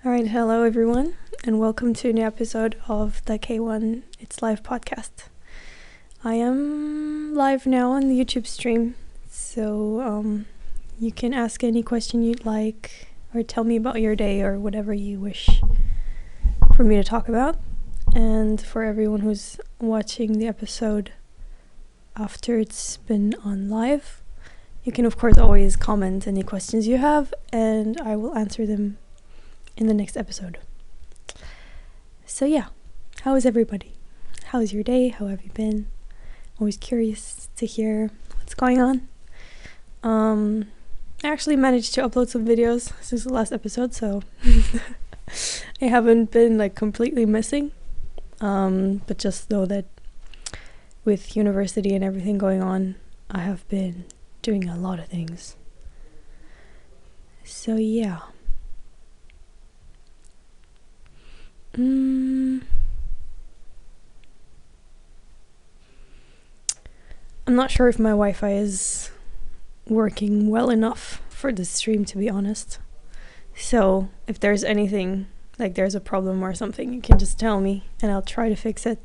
Alright, hello everyone, and welcome to a new episode of the K1 It's Live podcast. I am live now on the YouTube stream, so you can ask any question you'd like, or tell me about your day, or whatever you wish for me to talk about. And for everyone who's watching the episode after it's been on live, you can of course always comment any questions you have, and I will answer them in the next episode. So yeah, how is everybody? How is your day? How have you been? Always curious to hear what's going on. I actually managed to upload some videos since the last episode, so I haven't been completely missing. But just know that with university and everything going on, I have been doing a lot of things. So yeah. I'm not sure if my Wi-Fi is working well enough for the stream, to be honest. So if there's anything, there's a problem or something, you can just tell me and I'll try to fix it.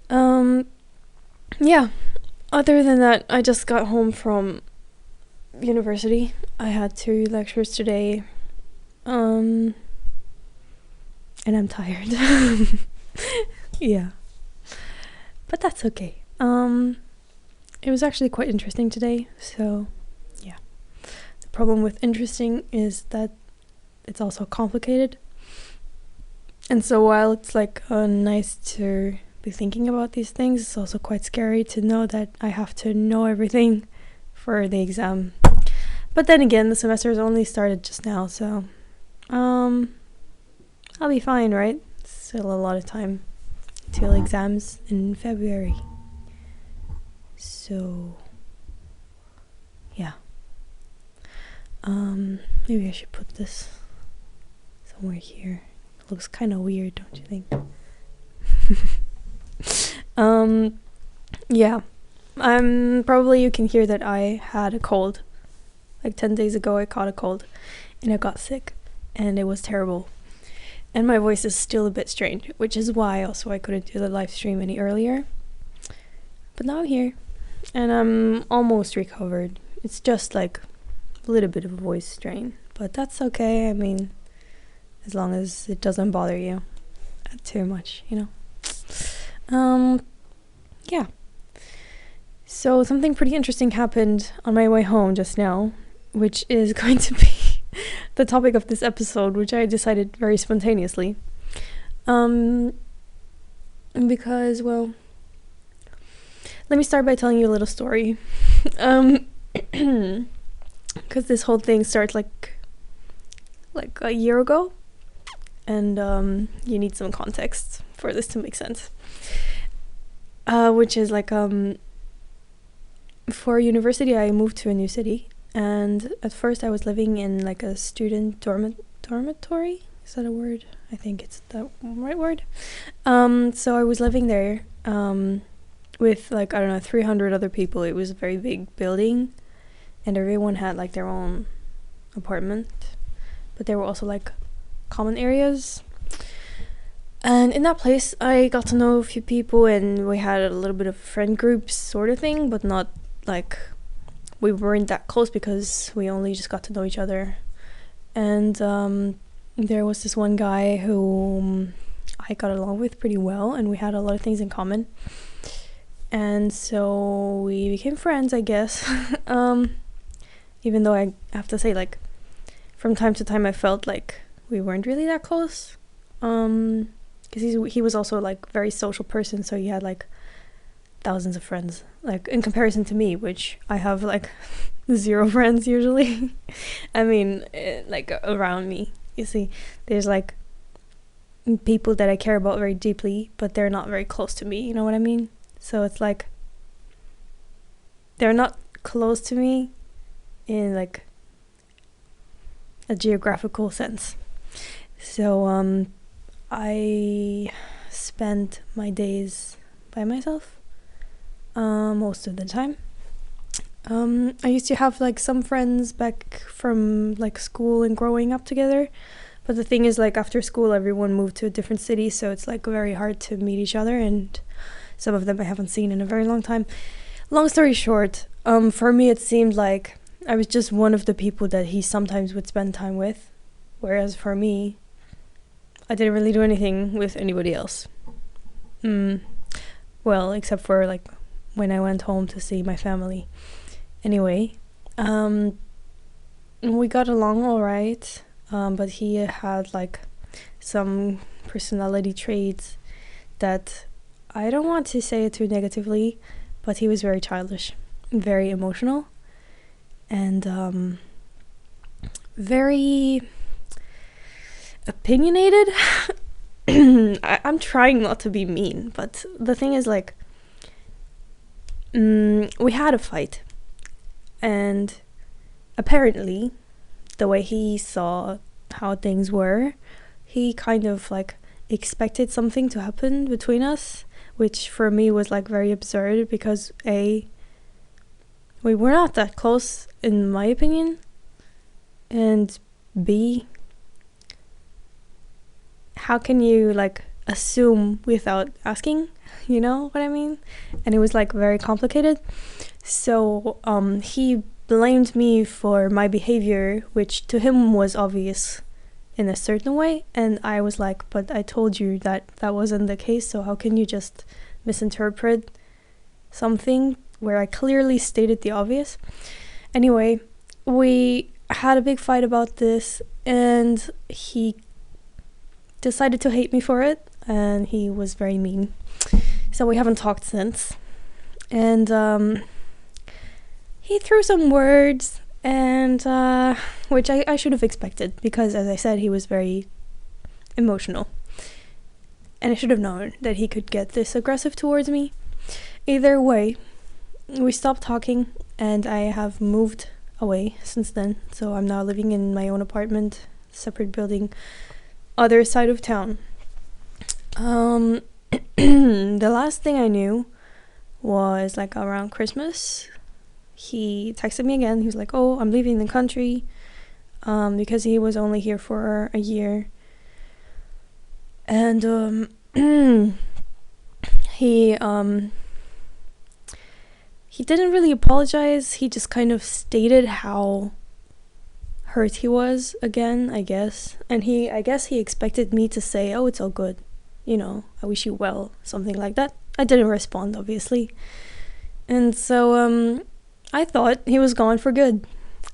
Yeah, other than that, I just got home from university. I had 2 lectures today. And I'm tired. Yeah. But that's okay. It was actually quite interesting today, so yeah. The problem with interesting is that it's also complicated. And so while it's nice to be thinking about these things, it's also quite scary to know that I have to know everything for the exam. But then again, the semester has only started just now, so I'll be fine, right? Still a lot of time till exams in February. So, yeah. Maybe I should put this somewhere here. It looks kind of weird, don't you think? Yeah. Probably you can hear that I had a cold. 10 days ago I caught a cold and I got sick and it was terrible. And my voice is still a bit strange, which is why also I couldn't do the live stream any earlier. But now I'm here, and I'm almost recovered. It's just a little bit of a voice strain, but that's okay. I mean, as long as it doesn't bother you too much, Yeah. So something pretty interesting happened on my way home just now, which is going to be the topic of this episode, which I decided very spontaneously. Because, well, let me start by telling you a little story. Because this whole thing starts like a year ago, and you need some context for this to make sense. Which is for university, I moved to a new city. And at first I was living in a student dormitory. Is that a word? I think it's the right word. So I was living there with 300 other people. It was a very big building and everyone had their own apartment. But there were also common areas. And in that place I got to know a few people and we had a little bit of friend groups sort of thing, but not we weren't that close because we only just got to know each other. And there was this one guy who I got along with pretty well and we had a lot of things in common. And so we became friends, I guess. Even though I have to say from time to time I felt we weren't really that close. Because he was also very social person, so he had thousands of friends, in comparison to me, which I have 0 friends usually. I mean, around me, you see, there's people that I care about very deeply, but they're not very close to me, you know what I mean? So it's they're not close to me in a geographical sense. So I spend my days by myself most of the time. I used to have some friends back from school and growing up together, But the thing is, like, after school, everyone moved to a different city, so it's, like, very hard to meet each other, and some of them I haven't seen in a very long time. Long story short, for me, it seemed like I was just one of the people that he sometimes would spend time with, whereas for me, I didn't really do anything with anybody else. Well, except for, like, when I went home to see my family. Anyway, we got along all right, but he had, like, some personality traits that I don't want to say it too negatively, but he was very childish, very emotional, and very opinionated. I'm trying not to be mean, but the thing is, like, we had a fight, and apparently the way he saw how things were, he kind of, like, expected something to happen between us, which for me was, like, very absurd, because A, we were not that close in my opinion, and B, how can you, like, assume without asking, you know what I mean? And it was, like, very complicated. So he blamed me for my behavior, which to him was obvious in a certain way, and I was like, but I told you that that wasn't the case, so how can you just misinterpret something where I clearly stated the obvious? Anyway, we had a big fight about this, and he decided to hate me for it, and he was very mean. So we haven't talked since. And he threw some words, and which I should have expected, because, as I said, he was very emotional. And I should have known that he could get this aggressive towards me. Either way, we stopped talking, and I have moved away since then. So I'm now living in my own apartment, separate building, other side of town. The last thing I knew was, like, around Christmas. He texted me again. He was like, oh, I'm leaving the country, because he was only here for a year. And he didn't really apologize. He just kind of stated how hurt he was again, I guess. And I guess he expected me to say, oh, it's all good, you know, I wish you well, something like that. I didn't respond, obviously. And so I thought he was gone for good,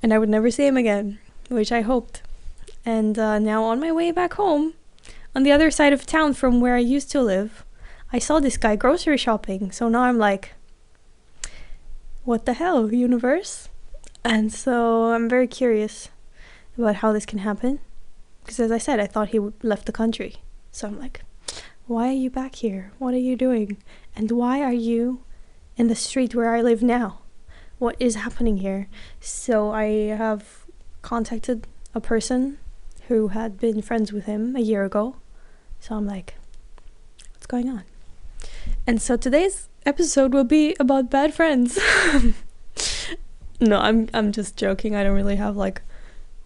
and I would never see him again, which I hoped. And now on my way back home, on the other side of town from where I used to live, I saw this guy grocery shopping. So now I'm like, what the hell, universe? And so I'm very curious about how this can happen, because, as I said, I thought he left the country. So I'm like, why are you back here? What are you doing? And why are you in the street where I live now? What is happening here? So I have contacted a person who had been friends with him a year ago. So I'm like, what's going on? And so today's episode will be about bad friends. No, I'm just joking. I don't really have, like,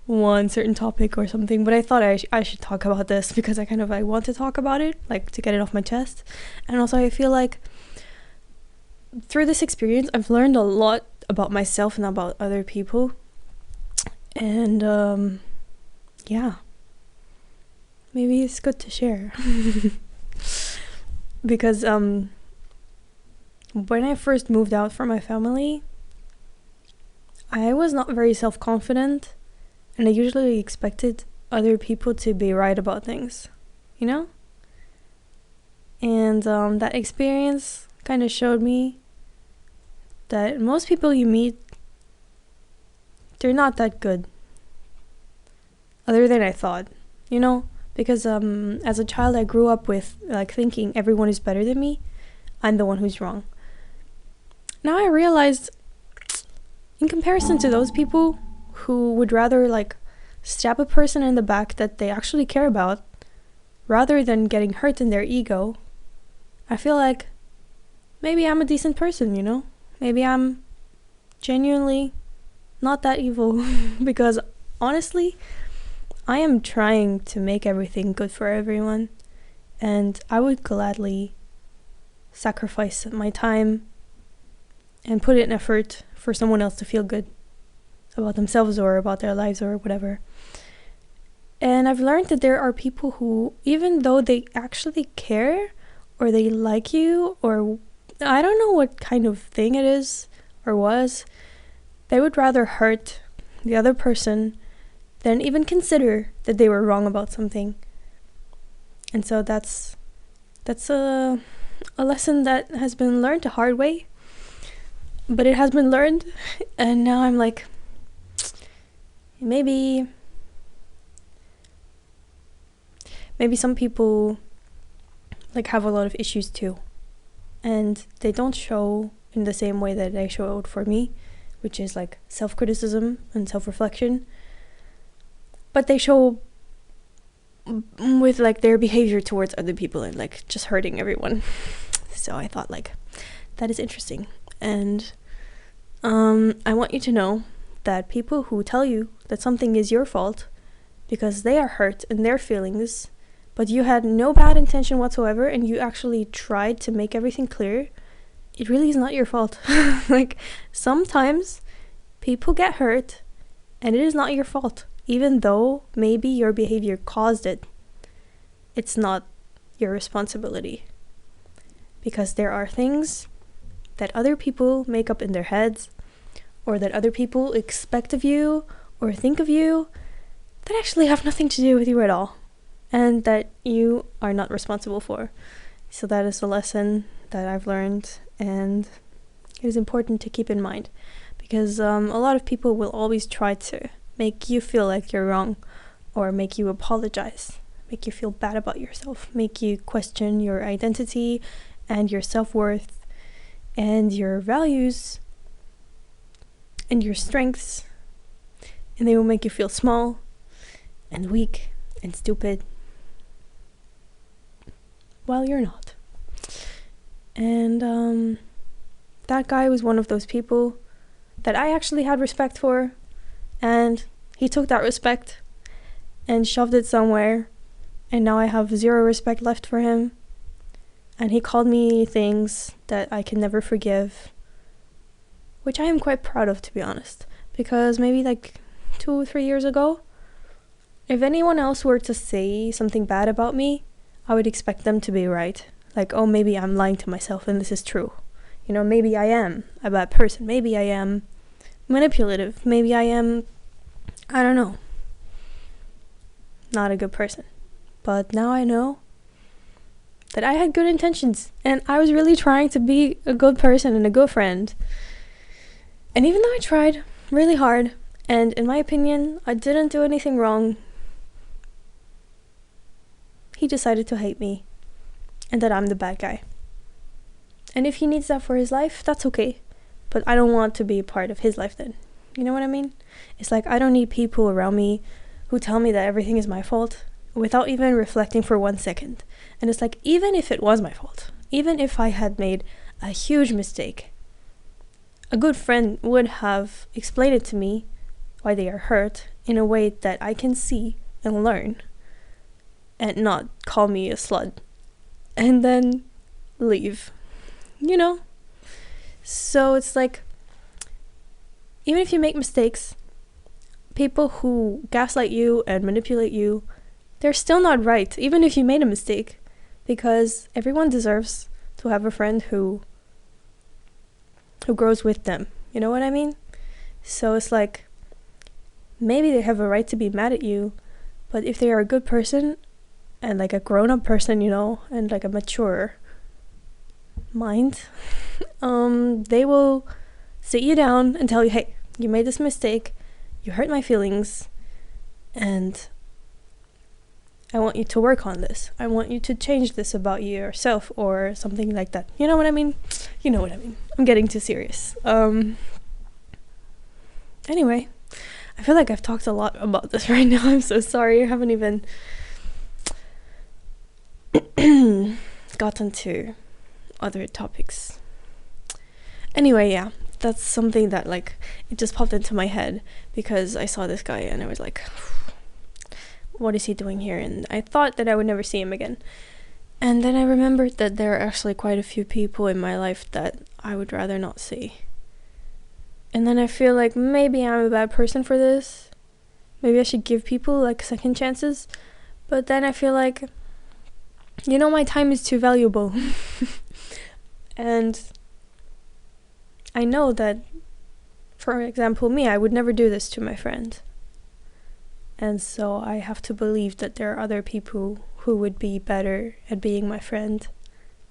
one certain topic or something, but I thought I should talk about this because I want to talk about it, like, to get it off my chest. And also I feel like through this experience I've learned a lot about myself and about other people. And yeah, maybe it's good to share. Because when I first moved out from my family, I was not very self-confident, and I usually expected other people to be right about things, you know? And that experience kind of showed me that most people you meet, they're not that good, other than I thought, you know? Because as a child I grew up with, like, thinking everyone is better than me, I'm the one who's wrong. Now I realized, in comparison to those people who would rather, like, stab a person in the back that they actually care about rather than getting hurt in their ego, I feel like maybe I'm a decent person, you know? Maybe I'm genuinely not that evil. Because honestly, I am trying to make everything good for everyone, and I would gladly sacrifice my time and put in effort for someone else to feel good about themselves or about their lives or whatever. And I've learned that there are people who, even though they actually care or they like you, or I don't know what kind of thing it is or was, they would rather hurt the other person than even consider that they were wrong about something. And so that's a lesson that has been learned the hard way, but it has been learned. And now I'm like, maybe some people like have a lot of issues too, and they don't show in the same way that they showed for me, which is like self-criticism and self-reflection, but they show with like their behavior towards other people and like just hurting everyone. So I thought like that is interesting. And I want you to know that people who tell you that something is your fault because they are hurt in their feelings, but you had no bad intention whatsoever and you actually tried to make everything clear, it really is not your fault. Like, sometimes people get hurt and it is not your fault, even though maybe your behavior caused it. It's not your responsibility, because there are things that other people make up in their heads, or that other people expect of you or think of you, that actually have nothing to do with you at all, and that you are not responsible for. So that is a lesson that I've learned, and it is important to keep in mind, because a lot of people will always try to make you feel like you're wrong, or make you apologize, make you feel bad about yourself, make you question your identity and your self-worth and your values and your strengths, and they will make you feel small and weak and stupid, while you're not. And that guy was one of those people that I actually had respect for, and he took that respect and shoved it somewhere, and now I have zero respect left for him. And he called me things that I can never forgive, which I am quite proud of, to be honest, because maybe like 2 or 3 years ago, if anyone else were to say something bad about me, I would expect them to be right. Like, oh, maybe I'm lying to myself and this is true. You know, maybe I am a bad person. Maybe I am manipulative. Maybe I am, I don't know, not a good person. But now I know that I had good intentions, and I was really trying to be a good person and a good friend. And even though I tried really hard, and in my opinion, I didn't do anything wrong, he decided to hate me, and that I'm the bad guy. And if he needs that for his life, that's okay. But I don't want to be a part of his life then. You know what I mean? It's like, I don't need people around me who tell me that everything is my fault without even reflecting for 1 second. And it's like, even if it was my fault, even if I had made a huge mistake, a good friend would have explained it to me why they are hurt in a way that I can see and learn, and not call me a slut and then leave, you know? So it's like, even if you make mistakes, people who gaslight you and manipulate you, they're still not right, even if you made a mistake, because everyone deserves to have a friend who grows with them. You know what I mean? So it's like, maybe they have a right to be mad at you, but if they are a good person and like a grown-up person, you know, and like a mature mind, they will sit you down and tell you, hey, you made this mistake, you hurt my feelings, and I want you to work on this. I want you to change this about yourself, or something like that. You know what I mean? You know what I mean. I'm getting too serious. Anyway, I feel like I've talked a lot about this right now. I'm so sorry. I haven't even gotten to other topics. Anyway, yeah, that's something that like, it just popped into my head because I saw this guy and I was like, what is he doing here? And I thought that I would never see him again. And then I remembered that there are actually quite a few people in my life that I would rather not see. And then I feel like maybe I'm a bad person for this. Maybe I should give people like second chances. But then I feel like, my time is too valuable. And I know that, for example, me, I would never do this to my friend. And so I have to believe that there are other people who would be better at being my friend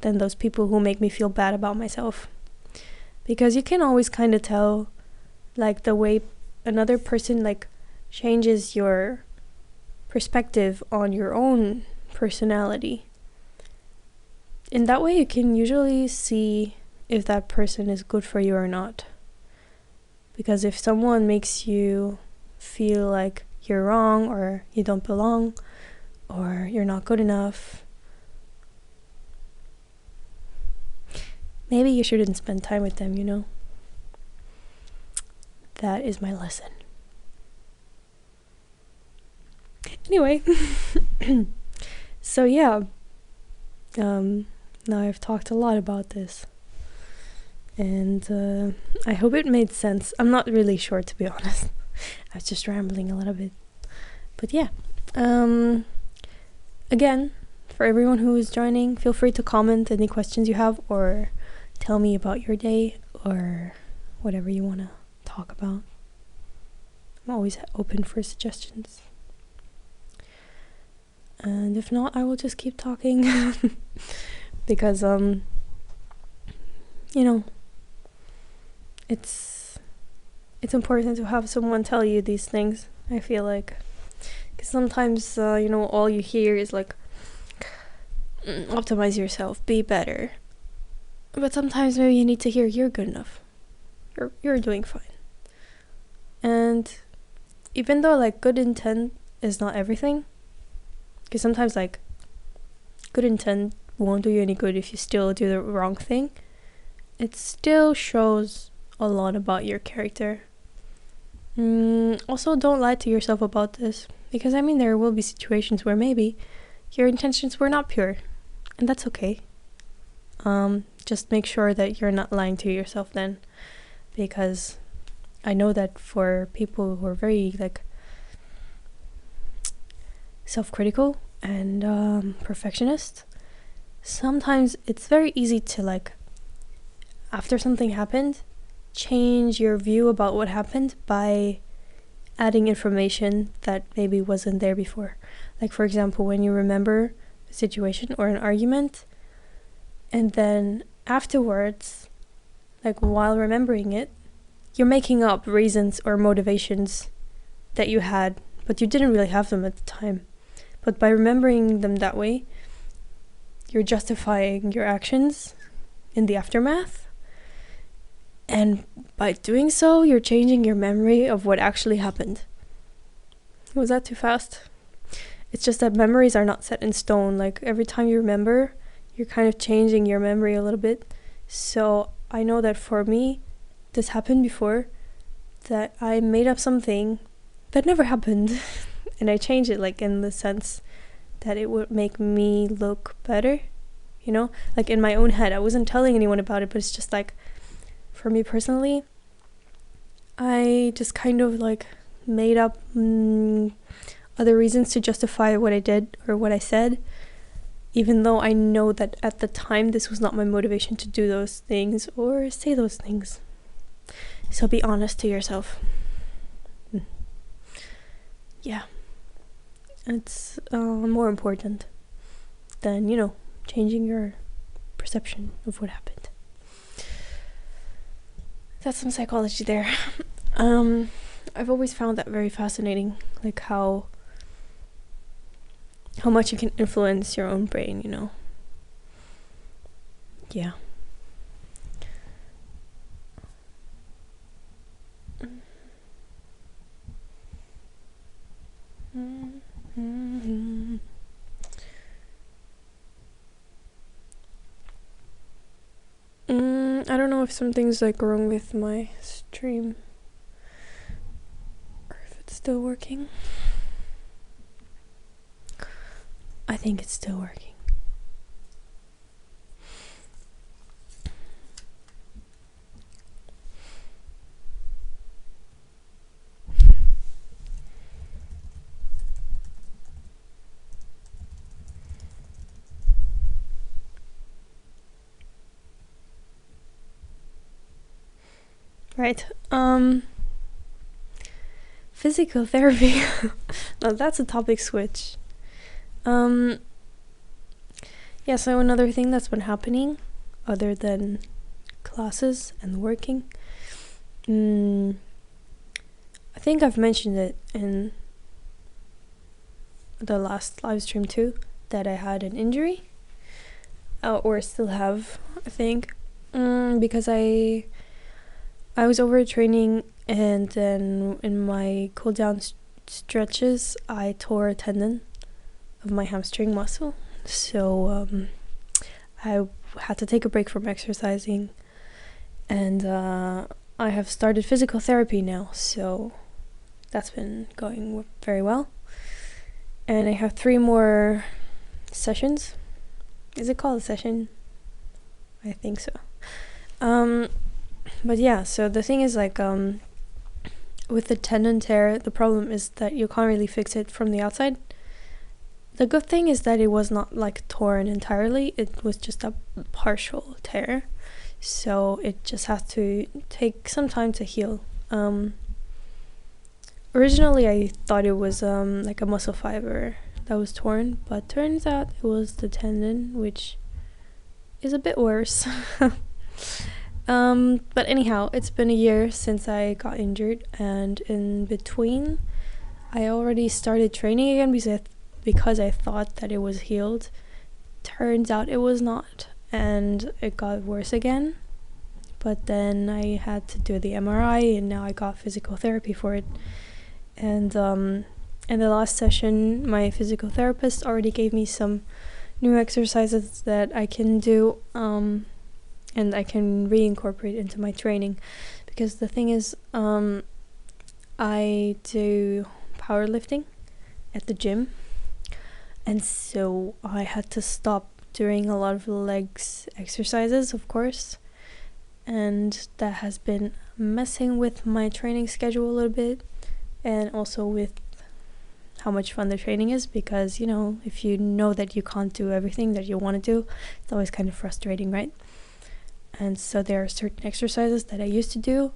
than those people who make me feel bad about myself. Because you can always kind of tell, like, the way another person, like, changes your perspective on your own personality. In that way, you can usually see if that person is good for you or not. Because if someone makes you feel like you're wrong, or you don't belong, or you're not good enough, maybe you shouldn't spend time with them, That is my lesson. Anyway, so yeah, now I've talked a lot about this, and I hope it made sense. I'm not really sure, to be honest. I was just rambling a little bit. But yeah, again, for everyone who is joining, feel free to comment any questions you have, or tell me about your day, or whatever you want to talk about. I'm always open for suggestions. And if not, I will just keep talking. Because, it's important to have someone tell you these things, I feel like. Because sometimes, all you hear is like, optimize yourself, be better. But sometimes maybe you need to hear you're good enough. You're doing fine. And even though, like, good intent is not everything, because sometimes, like, good intent won't do you any good if you still do the wrong thing, it still shows a lot about your character. Also, don't lie to yourself about this, because there will be situations where maybe your intentions were not pure, and that's okay. Just make sure that you're not lying to yourself then, because I know that for people who are very, like, self-critical and perfectionist, sometimes it's very easy to, like, after something happened, change your view about what happened by adding information that maybe wasn't there before. Like, for example, when you remember a situation or an argument, and then afterwards, like, while remembering it, you're making up reasons or motivations that you had, but you didn't really have them at the time. But by remembering them that way, you're justifying your actions in the aftermath. And by doing so, you're changing your memory of what actually happened. Was that too fast? It's just that memories are not set in stone. Like, every time you remember, you're kind of changing your memory a little bit. So I know that for me, this happened before, that I made up something that never happened. And I changed it, like, in the sense that it would make me look better, Like, in my own head. I wasn't telling anyone about it, but it's just like, for me personally, I just kind of, like, made up other reasons to justify what I did or what I said, even though I know that at the time this was not my motivation to do those things or say those things. So be honest to yourself. Yeah. It's more important than, changing your perception of what happened. That's some psychology there. I've always found that very fascinating, like how much you can influence your own brain, Yeah. I don't know if something's, like, wrong with my stream, or if it's still working. I think it's still working. Right. Physical therapy. Now that's a topic switch. Yeah, so another thing that's been happening, other than classes and working, I think I've mentioned it in the last live stream too, that I had an injury, or still have, I think, because I was overtraining, and then in my cool down stretches, I tore a tendon of my hamstring muscle. So I had to take a break from exercising, and I have started physical therapy now, so that's been going very well. And I have 3 more sessions. Is it called a session? I think so. But yeah, so the thing is, like, with the tendon tear, the problem is that you can't really fix it from the outside. The good thing is that it was not like torn entirely, it was just a partial tear, so it just has to take some time to heal. Originally I thought it was like a muscle fiber that was torn, but turns out it was the tendon, which is a bit worse. But anyhow, it's been a year since I got injured, and in between I already started training again because I thought that it was healed. Turns out it was not, and it got worse again. But then I had to do the MRI, and now I got physical therapy for it. And in the last session, my physical therapist already gave me some new exercises that I can do, and I can reincorporate into my training. Because the thing is, I do powerlifting at the gym, and so I had to stop doing a lot of legs exercises, of course, and that has been messing with my training schedule a little bit, and also with how much fun the training is, because, you know, if you know that you can't do everything that you want to do, it's always kind of frustrating, right? And so there are certain exercises that I used to do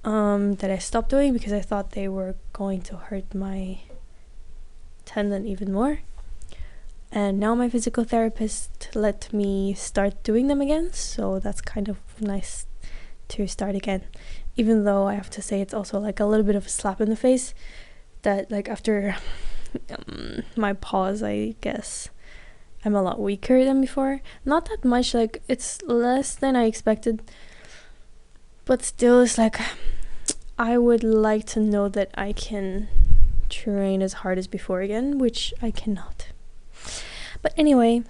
that I stopped doing because I thought they were going to hurt my tendon even more. And now my physical therapist let me start doing them again, so that's kind of nice to start again. Even though I have to say it's also like a little bit of a slap in the face that, like, after my pause, I guess I'm a lot weaker than before. Not that much, like, it's less than I expected, but still, it's like I would like to know that I can train as hard as before again, which I cannot. But anyway,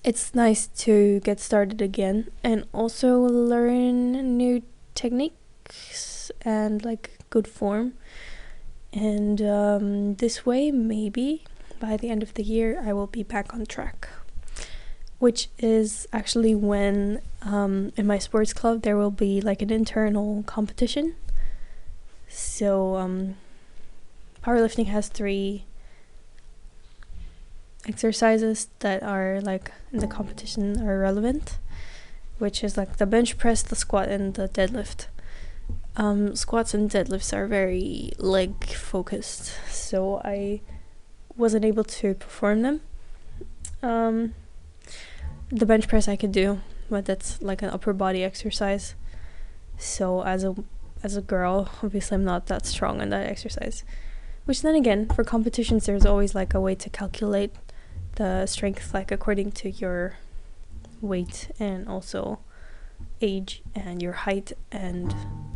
it's nice to get started again and also learn new techniques and like good form. And this way, maybe by the end of the year, I will be back on track. Which is actually when in my sports club there will be like an internal competition. So powerlifting has 3 exercises that are like in the competition are relevant, which is like the bench press, the squat, and the deadlift. Squats and deadlifts are very leg focused, so I wasn't able to perform them. The bench press I could do, but that's like an upper body exercise, so as a girl, obviously I'm not that strong on that exercise. Which then again, for competitions there's always like a way to calculate the strength, like according to your weight and also age and your height, and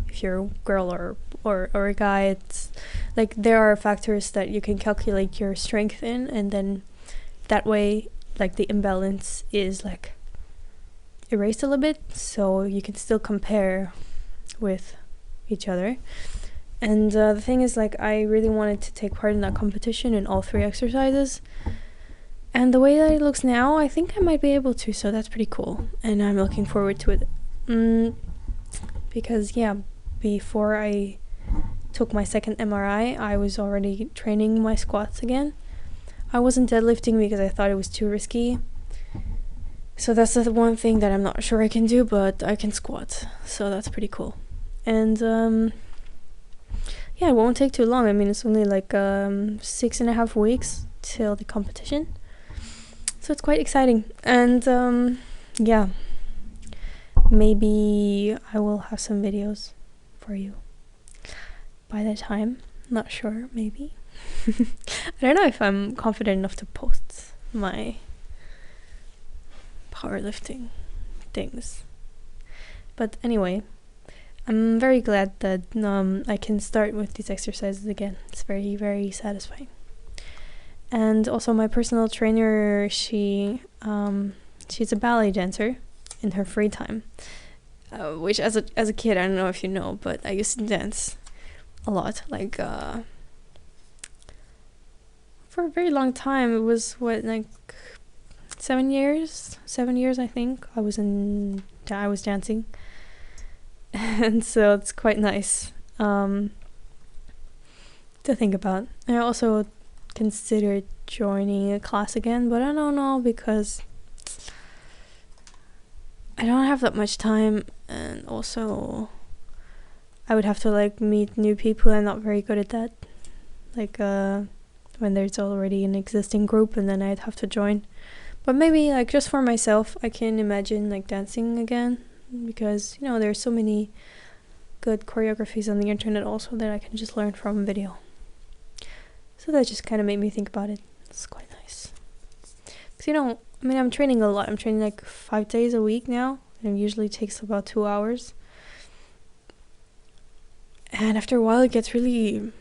if you're a girl or a guy, it's like there are factors that you can calculate your strength in, and then that way like the imbalance is like erased a little bit, so you can still compare with each other. And the thing is, like, I really wanted to take part in that competition in all 3 exercises. And the way that it looks now, I think I might be able to, so that's pretty cool. And I'm looking forward to it. Because, yeah, before I took my second MRI, I was already training my squats again. I wasn't deadlifting because I thought it was too risky. So that's the one thing that I'm not sure I can do, but I can squat. So that's pretty cool. And, yeah, it won't take too long. I mean, it's only like 6.5 weeks till the competition. So it's quite exciting. And, yeah, maybe I will have some videos for you by that time. Not sure, maybe. I don't know if I'm confident enough to post my powerlifting things. But anyway, I'm very glad that I can start with these exercises again. It's very, very satisfying. And also my personal trainer, she's a ballet dancer in her free time. Which as a kid, I don't know if you know, but I used to dance a lot, like for a very long time. It was like 7 years I think I was dancing. And so it's quite nice to think about. I also considered joining a class again, but I don't know, because I don't have that much time, and also I would have to like meet new people. I'm not very good at that, like when there's already an existing group, and then I'd have to join. But maybe like just for myself, I can imagine like dancing again, because there's so many good choreographies on the internet also that I can just learn from video. So that just kind of made me think about it. It's quite nice, because I'm training a lot. I'm training like 5 days a week now, and it usually takes about 2 hours. And after a while it gets really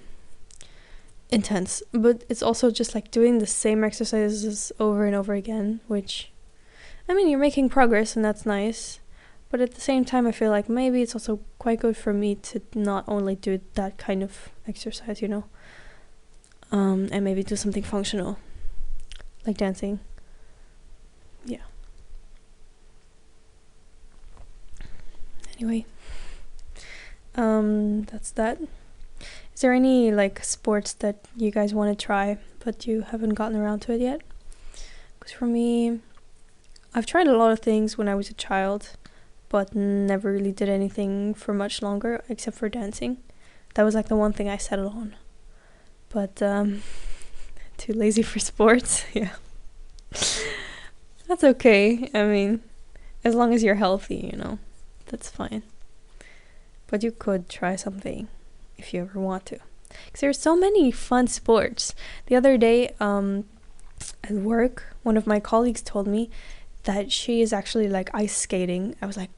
intense, but it's also just like doing the same exercises over and over again, which, you're making progress and that's nice, but at the same time I feel like maybe it's also quite good for me to not only do that kind of exercise, and maybe do something functional like dancing. Yeah. Anyway, that's that. Is there any like sports that you guys want to try but you haven't gotten around to it yet? Because for me, I've tried a lot of things when I was a child, but never really did anything for much longer except for dancing. That was like the one thing I settled on. But too lazy for sports. Yeah. That's okay. As long as you're healthy, that's fine. But you could try something if you ever want to, because there's so many fun sports. The other day at work, one of my colleagues told me that she is actually like ice skating. I was like,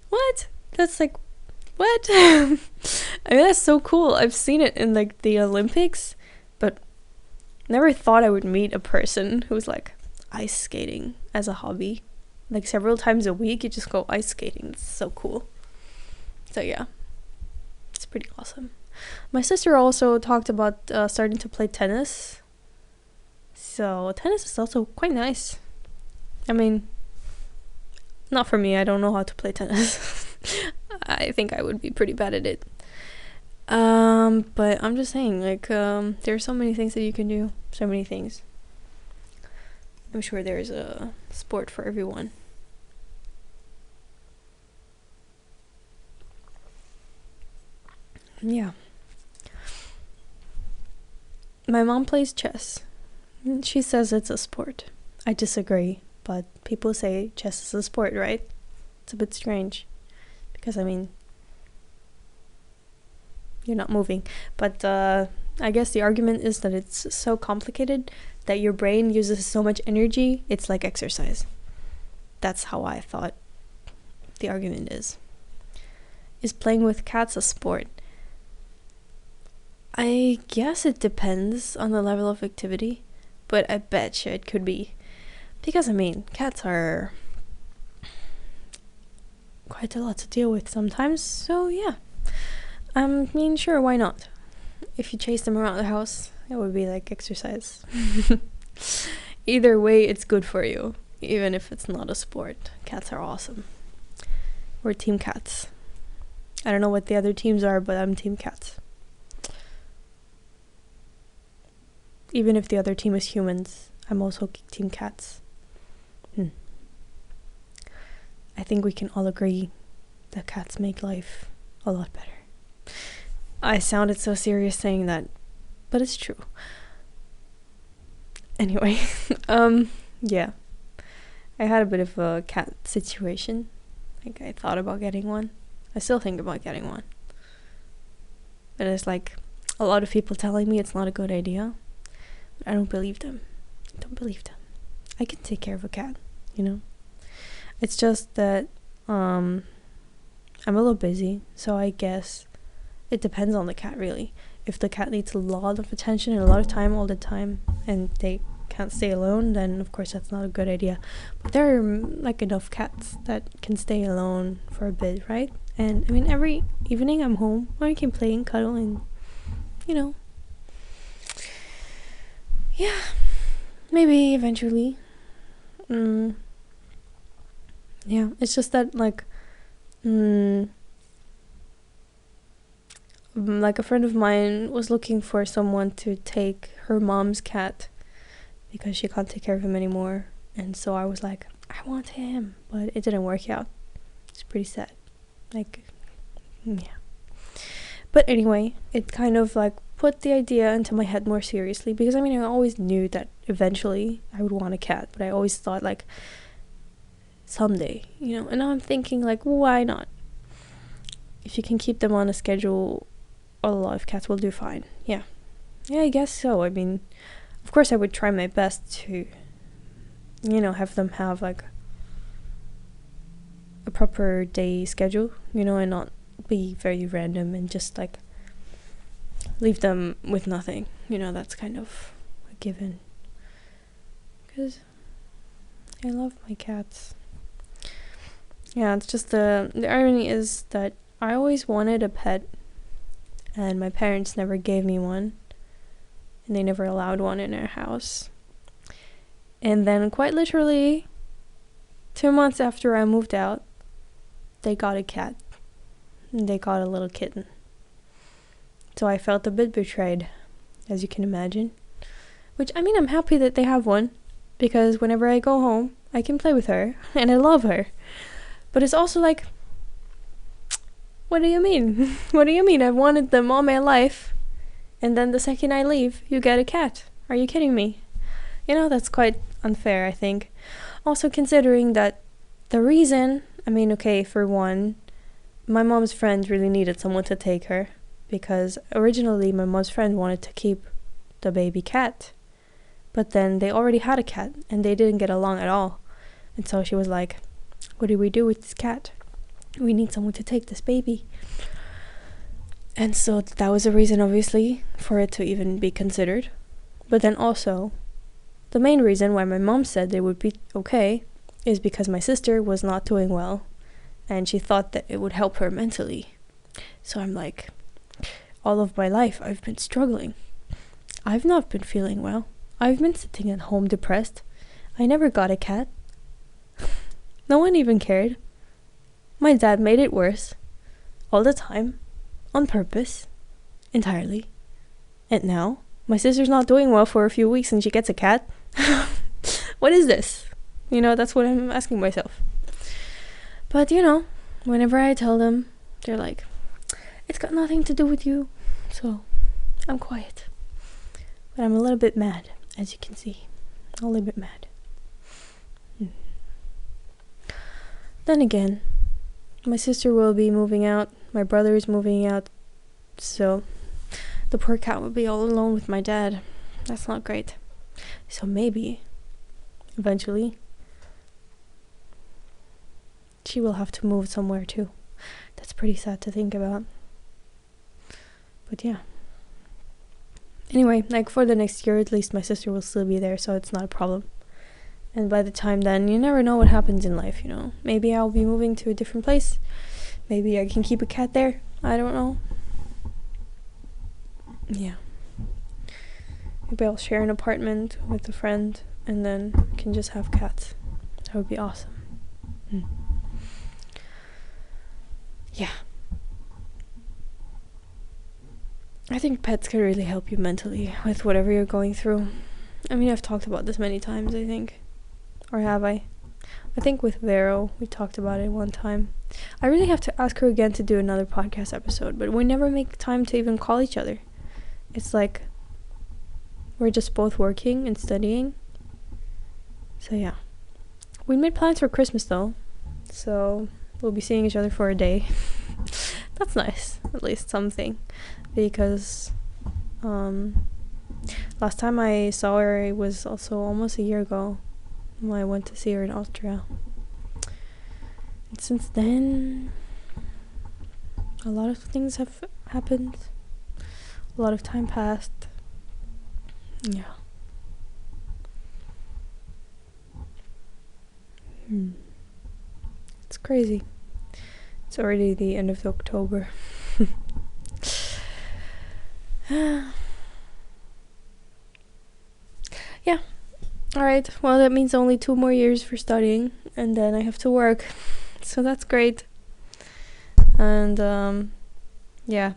what? That's like, what? That's so cool. I've seen it in like the Olympics, but never thought I would meet a person who's like ice skating as a hobby. Like several times a week you just go ice skating. It's so cool. So yeah, it's pretty awesome. My sister also talked about starting to play tennis. So tennis is also quite nice. Not for me. I don't know how to play tennis. I think I would be pretty bad at it. But I'm just saying, like, there are so many things that you can do. So many things. I'm sure there's a sport for everyone. Yeah. My mom plays chess. She says it's a sport. I disagree, but people say chess is a sport, right? It's a bit strange. Because, you're not moving. But I guess the argument is that it's so complicated that your brain uses so much energy, it's like exercise. That's how I thought the argument is. Is playing with cats a sport? I guess it depends on the level of activity, but I bet you it could be. Because, cats are quite a lot to deal with sometimes, so yeah. I mean, sure, why not? If you chase them around the house, it would be like exercise. Either way, it's good for you, even if it's not a sport. Cats are awesome. We're team cats. I don't know what the other teams are, but I'm team cats. Even if the other team is humans, I'm also team cats. I think we can all agree that cats make life a lot better. I sounded so serious saying that, but it's true. Anyway, yeah. I had a bit of a cat situation. Like, I thought about getting one. I still think about getting one. But it's like a lot of people telling me it's not a good idea. But I don't believe them. I can take care of a cat, you know? It's just that I'm a little busy, so I guess it depends on the cat, really. If the cat needs a lot of attention and a lot of time all the time, and they can't stay alone, then of course that's not a good idea. But there are like enough cats that can stay alone for a bit, right? And I mean, every evening I'm home, or I can play and cuddle and, you know. Yeah, maybe eventually. Yeah, it's just that like a friend of mine was looking for someone to take her mom's cat because she can't take care of him anymore, and so I was like, I want him, but it didn't work out. It's pretty sad. Like, yeah. But anyway, it kind of like put the idea into my head more seriously, because I mean, I always knew that eventually I would want a cat, but I always thought like someday, you know. And now I'm thinking like, why not? If you can keep them on a schedule, a lot of cats will do fine. Yeah, I guess so. I mean, of course I would try my best to, you know, have them have like a proper day schedule, you know, and not be very random and just like leave them with nothing, you know. That's kind of a given, because I love my cats. Yeah, it's just the irony is that I always wanted a pet, and my parents never gave me one, and they never allowed one in our house. And then quite literally 2 months after I moved out, they got a cat. And they got a little kitten. So I felt a bit betrayed, as you can imagine. Which, I mean, I'm happy that they have one, because whenever I go home, I can play with her, and I love her. But it's also like, what do you mean? What do you mean? I've wanted them all my life, and then the second I leave, you get a cat. Are you kidding me? You know, that's quite unfair, I think. Also considering that the reason, I mean, okay, for one, my mom's friend really needed someone to take her, because originally my mom's friend wanted to keep the baby cat, but then they already had a cat, and they didn't get along at all. And so she was like, what do we do with this cat? We need someone to take this baby. And so that was a reason, obviously, for it to even be considered. But then also, the main reason why my mom said they would be okay is because my sister was not doing well, and she thought that it would help her mentally. So I'm like, all of my life I've been struggling. I've not been feeling well. I've been sitting at home depressed. I never got a cat. No one even cared. My dad made it worse. All the time. On purpose. Entirely. And now, my sister's not doing well for a few weeks and she gets a cat? What is this? You know, that's what I'm asking myself. But, you know, whenever I tell them, they're like, it's got nothing to do with you. So, I'm quiet. But I'm a little bit mad, as you can see. A little bit mad. Then again, my sister will be moving out. My brother is moving out. So, the poor cat will be all alone with my dad. That's not great. So maybe, eventually, she will have to move somewhere too. That's pretty sad to think about. But yeah. Anyway, like for the next year at least, my sister will still be there, so it's not a problem. And by the time then, you never know what happens in life, you know. Maybe I'll be moving to a different place. Maybe I can keep a cat there. I don't know. yeah, maybe I'll share an apartment with a friend and then can just have cats. That would be awesome. Yeah, I think pets can really help you mentally with whatever you're going through. I mean, I've talked about this many times, I think. Or have I? I think with Vero, we talked about it one time. I really have to ask her again to do another podcast episode, but we never make time to even call each other. It's like we're just both working and studying. So yeah. We made plans for Christmas though. So we'll be seeing each other for a day. That's nice. At least something. Because last time I saw her, it was also almost a year ago when I went to see her in Austria. And since then, a lot of things have happened. A lot of time passed. Yeah. It's crazy. It's already the end of October. Yeah. Alright, well that means only 2 more years for studying and then I have to work. So that's great. And yeah.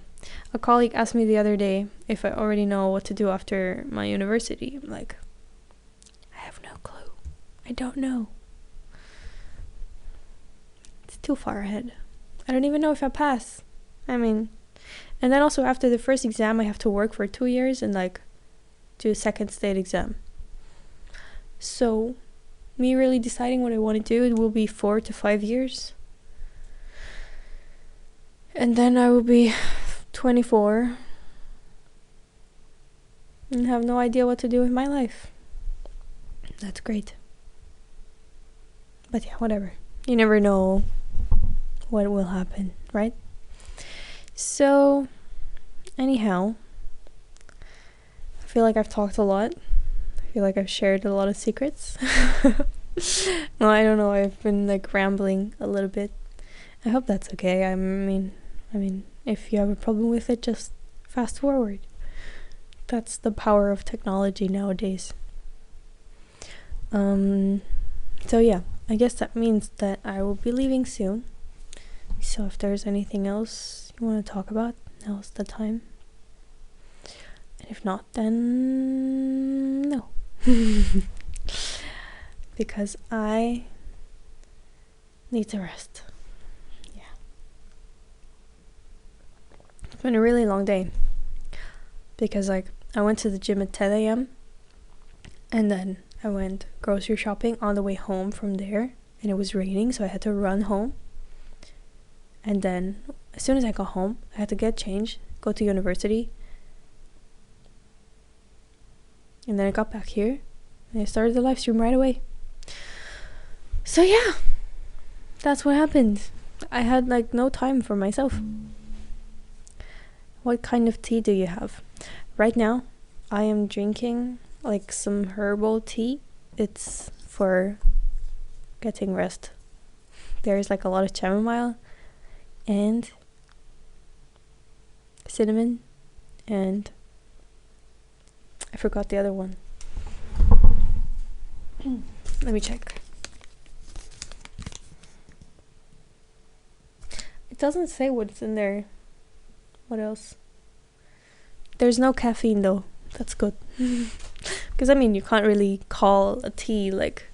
A colleague asked me the other day if I already know what to do after my university. I'm like, I have no clue. I don't know. It's too far ahead. I don't even know if I pass. I mean, and then also after the first exam I have to work for 2 years and like do a second state exam. So me really deciding what I want to do, it will be 4 to 5 years. And then I will be 24 and have no idea what to do with my life. That's great. But yeah, whatever. You never know what will happen, right? So, anyhow, I feel like I've talked a lot. I feel like I've shared a lot of secrets. No, I don't know. I've been like rambling a little bit. I hope that's okay. I mean, if you have a problem with it, just fast forward. That's the power of technology nowadays. So yeah, I guess that means that I will be leaving soon. So if there's anything else you want to talk about, now's the time. And if not, then no. Because I need to rest. Yeah. It's been a really long day. Because like I went to the gym at 10 a.m. and then I went grocery shopping on the way home from there, and it was raining, so I had to run home. And then as soon as I got home, I had to get changed, go to university. And then I got back here and I started the live stream right away. So yeah, that's what happened. I had like no time for myself. What kind of tea do you have? Right now, I am drinking like some herbal tea. It's for getting rest. There's like a lot of chamomile and cinnamon and I forgot the other one. Let me check. It doesn't say what's in there. What else? There's no caffeine though. That's good. Because I mean, you can't really call a tea like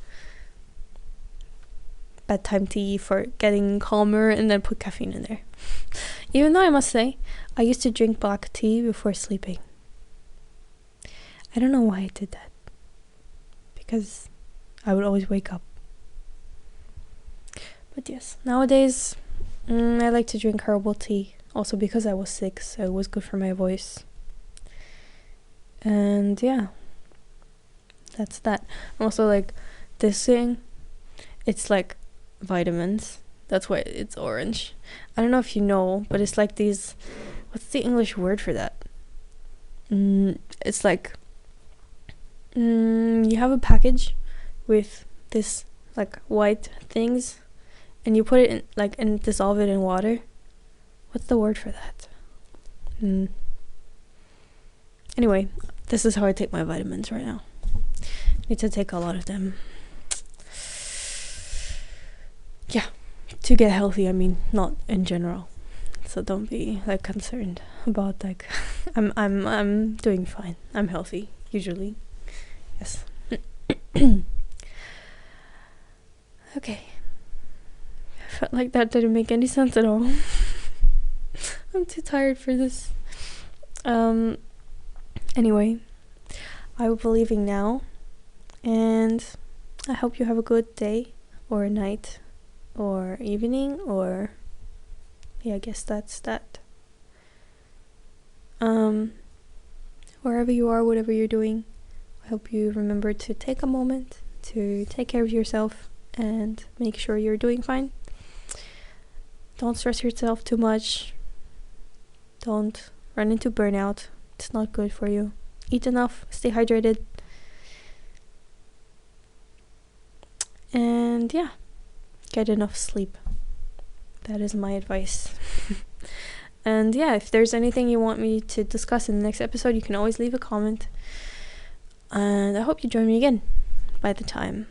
bedtime tea for getting calmer and then put caffeine in there. Even though I must say, I used to drink black tea before sleeping. I don't know why I did that. Because I would always wake up. But yes, nowadays I like to drink herbal tea. Also because I was sick, so it was good for my voice. And yeah, that's that. Also like this thing, it's like vitamins. That's why it's orange. I don't know if you know, but it's like these, what's the English word for that? It's like you have a package with this like white things and you put it in like and dissolve it in water. What's the word for that? Anyway, this is how I take my vitamins right now. I need to take a lot of them. Yeah, to get healthy, I mean, not in general. So don't be like concerned about like I'm doing fine. I'm healthy usually. Yes. Okay. I felt like that didn't make any sense at all. I'm too tired for this. Anyway, I will be leaving now, and I hope you have a good day or night or evening, or yeah, I guess that's that. Wherever you are, whatever you're doing, I hope you remember to take a moment to take care of yourself and make sure you're doing fine. Don't stress yourself too much. Don't run into burnout. It's not good for you. Eat enough, stay hydrated, and yeah, get enough sleep. That is my advice. And yeah, if there's anything you want me to discuss in the next episode, you can always leave a comment. And I hope you join me again by the time,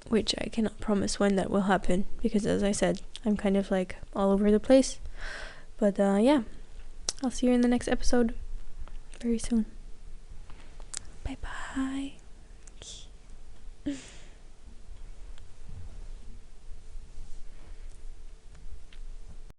which I cannot promise when that will happen, because as I said, I'm kind of like all over the place. But yeah, I'll see you in the next episode very soon. Bye bye.